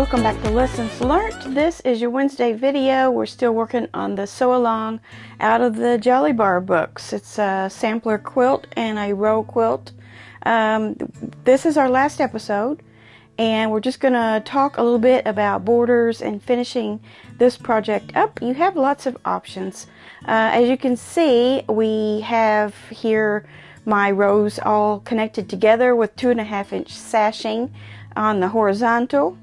Welcome back to Lessons Learnt. This is your Wednesday video. We're still working on the Sew Along out of the Jelly Bar books. It's a sampler quilt and a row quilt. This is our last episode, and we're just going to talk a little bit about borders and finishing this project up. You have lots of options. As you can see, we have here my rows all connected together with 2.5-inch sashing on the horizontal.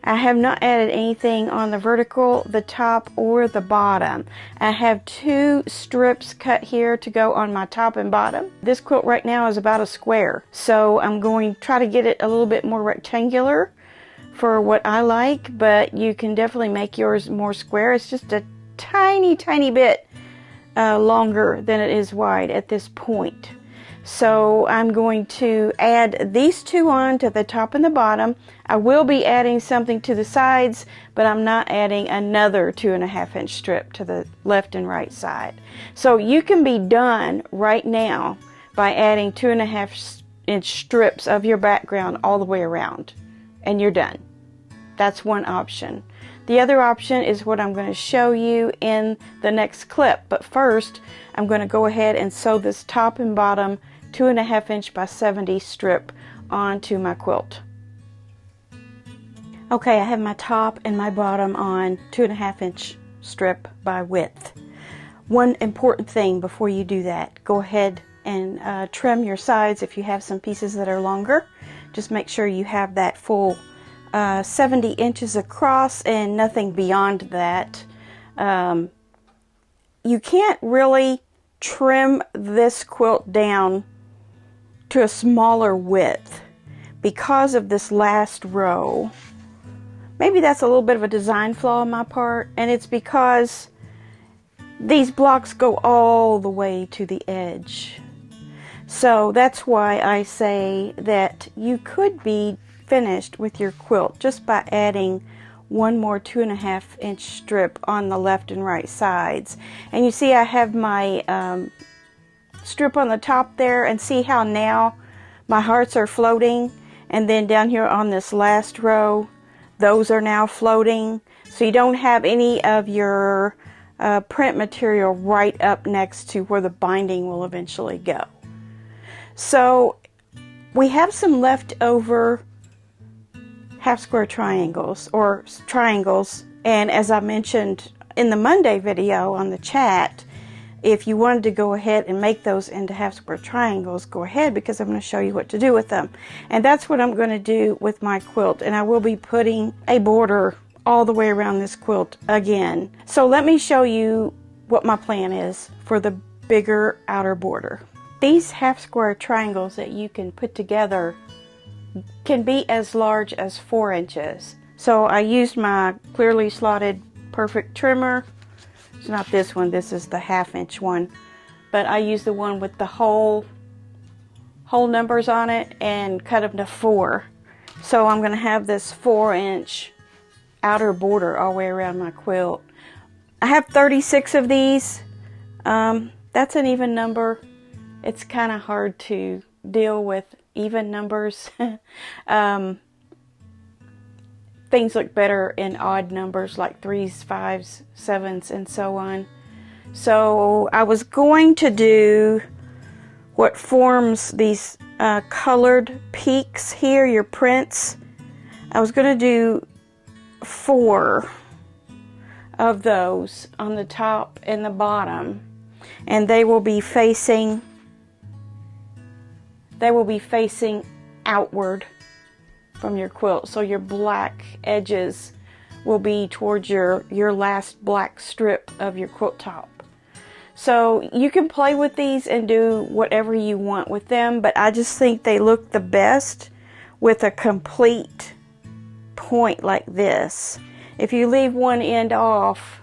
I have not added anything on the vertical, the top, or the bottom. I have 2 strips cut here to go on my top and bottom. This quilt right now is about a square, so I'm going to try to get it a little bit more rectangular for what I like, but you can definitely make yours more square. It's just a tiny bit longer than it is wide at this point. So I'm going to add these 2 on to the top and the bottom. I will be adding something to the sides, but I'm not adding another 2.5-inch strip to the left and right side. So you can be done right now by adding 2.5-inch strips of your background all the way around, and you're done. That's one option. The other option is what I'm going to show you in the next clip, but first I'm going to go ahead and sew this top and bottom 2.5-inch by 70 strip onto my quilt. Okay, I have my top and my bottom on 2.5-inch strip by width. One important thing before you do that, go ahead and trim your sides if you have some pieces that are longer. Just make sure you have that full 70 inches across and nothing beyond that. You can't really trim this quilt down to a smaller width because of this last row. Maybe that's a little bit of a design flaw on my part, and it's because these blocks go all the way to the edge. So that's why I say that you could be finished with your quilt just by adding one more 2.5-inch strip on the left and right sides. And you see I have my strip on the top there, and see how now my hearts are floating, and then down here on this last row those are now floating, so you don't have any of your print material right up next to where the binding will eventually go. So we have some leftover half square triangles or triangles, and as I mentioned in the Monday video on the chat, if you wanted to go ahead and make those into half square triangles, go ahead, because I'm going to show you what to do with them. And that's what I'm going to do with my quilt, and I will be putting a border all the way around this quilt again. So let me show you what my plan is for the bigger outer border. These half square triangles that you can put together can be as large as 4 inches. So I used my clearly slotted perfect trimmer. It's not this one, this is the 1/2-inch one, but I used the one with the whole numbers on it and cut them to 4. So I'm going to have this 4-inch outer border all the way around my quilt. I have 36 of these. That's an even number. It's kind of hard to deal with even numbers. Things look better in odd numbers like 3s, 5s, 7s, and so on. So I was going to do what forms these colored peaks here, your prints. I was going to do 4 of those on the top and the bottom, and they will be facing outward from your quilt, so your black edges will be towards your last black strip of your quilt top. So you can play with these and do whatever you want with them, but I just think they look the best with a complete point like this. If you leave one end off,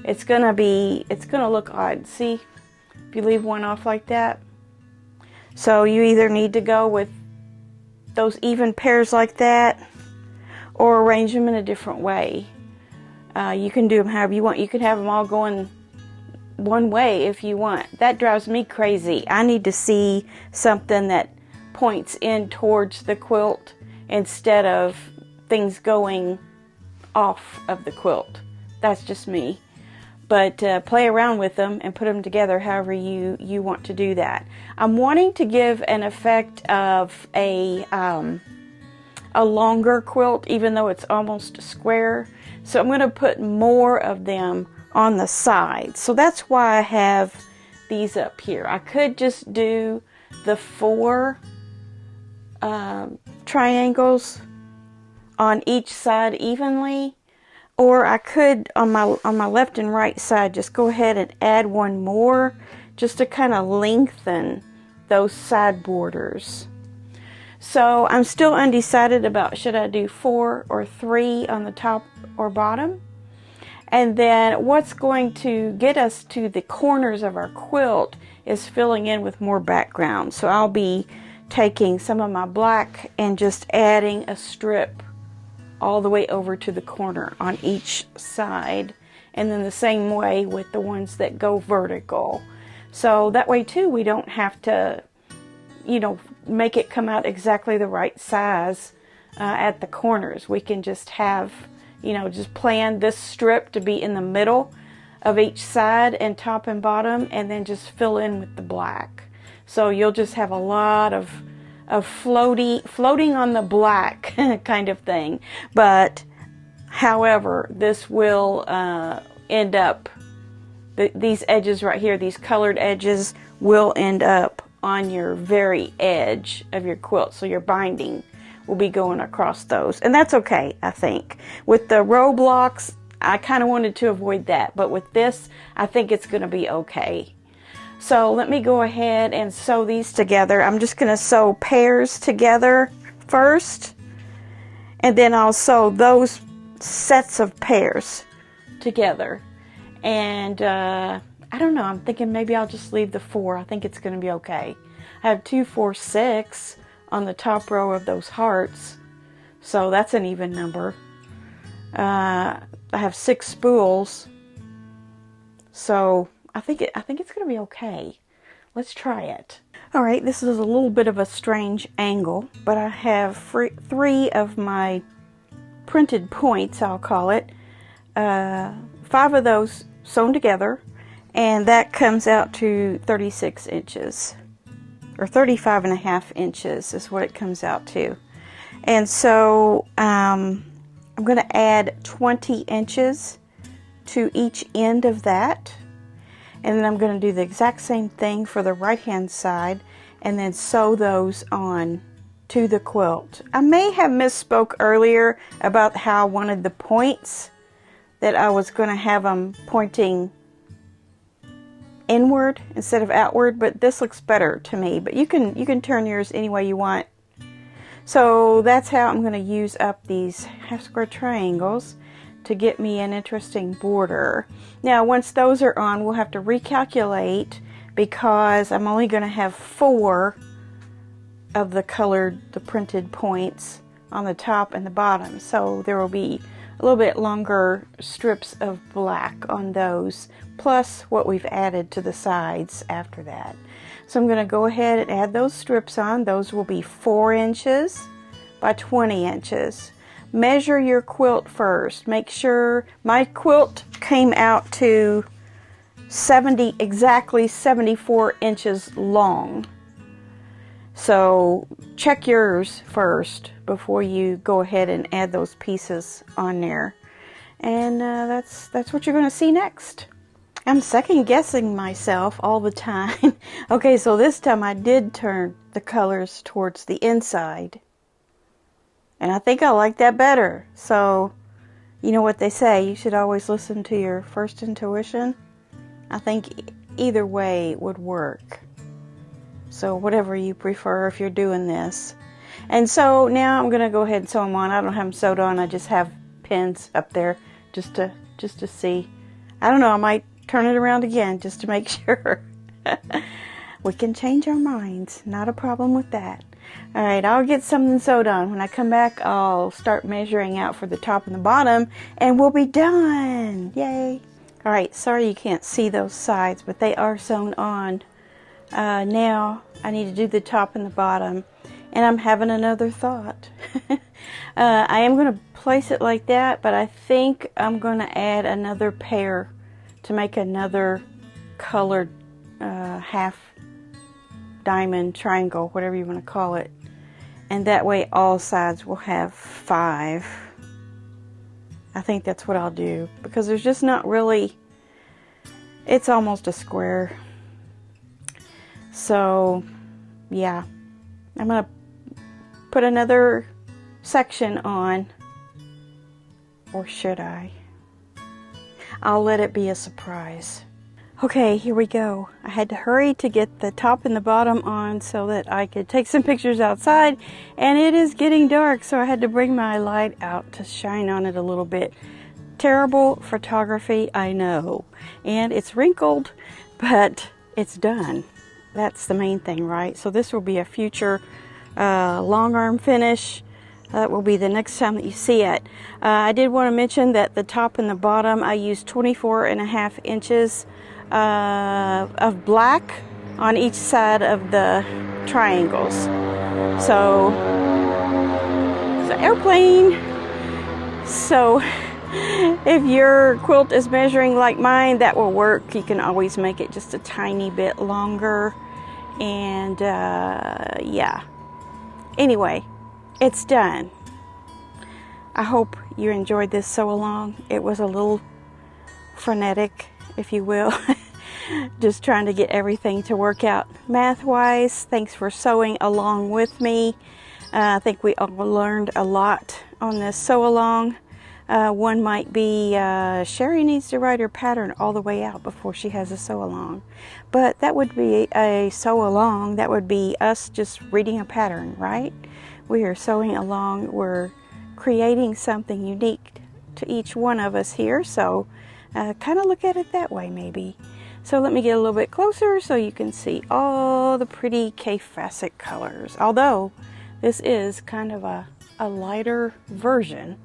it's gonna look odd. See, if you leave one off like that. So you either need to go with those even pairs like that, or arrange them in a different way. You can do them however you want. You can have them all going one way if you want. That drives me crazy. I need to see something that points in towards the quilt instead of things going off of the quilt. That's just me. But play around with them and put them together however you want to do that. I'm wanting to give an effect of a longer quilt, even though it's almost square. So I'm going to put more of them on the sides. So that's why I have these up here. I could just do the 4 triangles on each side evenly, or I could on my left and right side just go ahead and add one more just to kind of lengthen those side borders. So I'm still undecided about should I do 4 or 3 on the top or bottom. And then what's going to get us to the corners of our quilt is filling in with more background. So I'll be taking some of my black and just adding a strip all the way over to the corner on each side, and then the same way with the ones that go vertical. So that way too we don't have to, you know, make it come out exactly the right size at the corners. We can just have, you know, just plan this strip to be in the middle of each side and top and bottom, and then just fill in with the black. So you'll just have a lot of floating on the black kind of thing. But however, this will end up, these edges right here, these colored edges will end up on your very edge of your quilt. So your binding will be going across those, and that's okay, I think. With the row blocks, I kind of wanted to avoid that, but with this, I think it's going to be okay. So let me go ahead and sew these together. I'm just going to sew pairs together first, and then I'll sew those sets of pairs together. And I don't know, I'm thinking maybe I'll just leave the 4. I think it's going to be okay. I have 2, 4, 6 on the top row of those hearts, so that's an even number. I have 6 spools, so I think it's going to be okay. Let's try it. All right, this is a little bit of a strange angle, but I have 3 of my printed points, I'll call it. 5 of those sewn together, and that comes out to 36 inches. Or 35.5 inches is what it comes out to. And so I'm going to add 20 inches to each end of that. And then I'm going to do the exact same thing for the right hand side, and then sew those on to the quilt. I may have misspoke earlier about how I wanted the points, that I was going to have them pointing inward instead of outward, but this looks better to me. But you can turn yours any way you want. So that's how I'm going to use up these half square triangles to get me an interesting border. Now once those are on, we'll have to recalculate, because I'm only going to have 4 of the printed points on the top and the bottom. So there will be a little bit longer strips of black on those, plus what we've added to the sides after that. So I'm going to go ahead and add those strips on. Those will be 4 inches by 20 inches. Measure your quilt first. Make sure my quilt came out to exactly 74 inches long. So check yours first before you go ahead and add those pieces on there. And that's what you're going to see next. I'm second guessing myself all the time. Okay, so this time I did turn the colors towards the inside, and I think I like that better. So you know what they say, you should always listen to your first intuition. I think either way would work. So whatever you prefer if you're doing this. And so now I'm going to go ahead and sew them on. I don't have them sewed on. I just have pins up there just to see. I don't know, I might turn it around again just to make sure. We can change our minds. Not a problem with that. Alright, I'll get something sewed on. When I come back, I'll start measuring out for the top and the bottom, and we'll be done. Yay! Alright, sorry you can't see those sides, but they are sewn on. Now I need to do the top and the bottom, and I'm having another thought. I am going to place it like that, but I think I'm going to add another pair to make another colored half diamond, triangle, whatever you want to call it. And that way all sides will have 5. I think that's what I'll do, because there's just not really, it's almost a square. So yeah, I'm going to put another section on, or should I? I'll let it be a surprise. Okay, here we go. I had to hurry to get the top and the bottom on so that I could take some pictures outside, and it is getting dark, so I had to bring my light out to shine on it a little bit. Terrible photography, I know, and it's wrinkled, but it's done. That's the main thing, right? So this will be a future long arm finish. That will be the next time that you see it. I did want to mention that the top and the bottom, I used 24.5 inches of black on each side of the triangles. So it's an airplane. So if your quilt is measuring like mine, that will work. You can always make it just a tiny bit longer. And yeah. Anyway, it's done. I hope you enjoyed this sew along. It was a little frenetic, if you will. Just trying to get everything to work out math-wise. Thanks for sewing along with me. I think we all learned a lot on this sew along. One might be Sherry needs to write her pattern all the way out before she has a sew along. But that would be a sew along. That would be us just reading a pattern, right? We are sewing along. We're creating something unique to each one of us here. So kind of look at it that way maybe. So let me get a little bit closer so you can see all the pretty K-facet colors. Although this is kind of a lighter version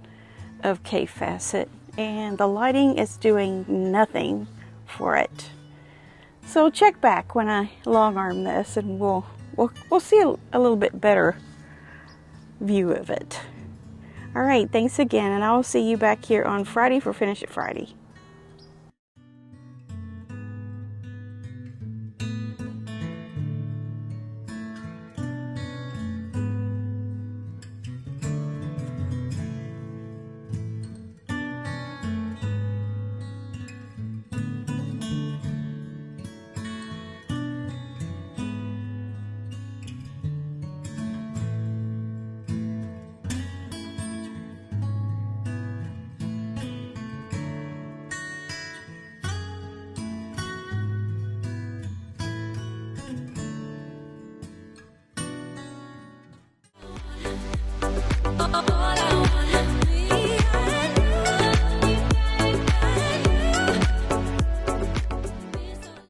of K-facet, and the lighting is doing nothing for it. So check back when I long arm this, and we'll see a little bit better view of it. All right, thanks again, and I'll see you back here on Friday for Finish It Friday.